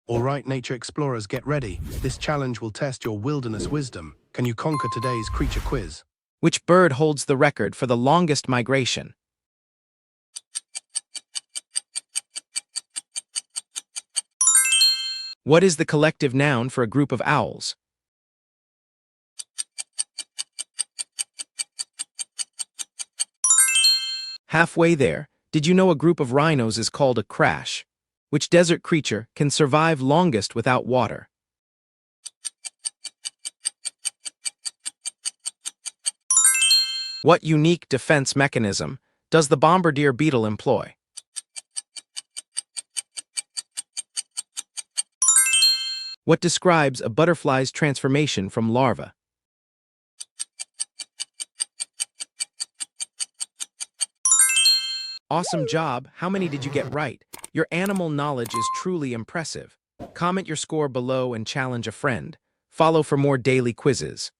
All right, nature explorers, get ready. This challenge will test your wilderness wisdom. Can you conquer today's creature quiz? Which bird holds the record for the longest migration? What is the collective noun for a group of owls? Halfway there, did you know a group of rhinos is called a crash? Which desert creature can survive longest without water? What unique defense mechanism does the bombardier beetle employ? What describes a butterfly's transformation from larva? Awesome job! How many did you get right? Your animal knowledge is truly impressive. Comment your score below and challenge a friend. Follow for more daily quizzes.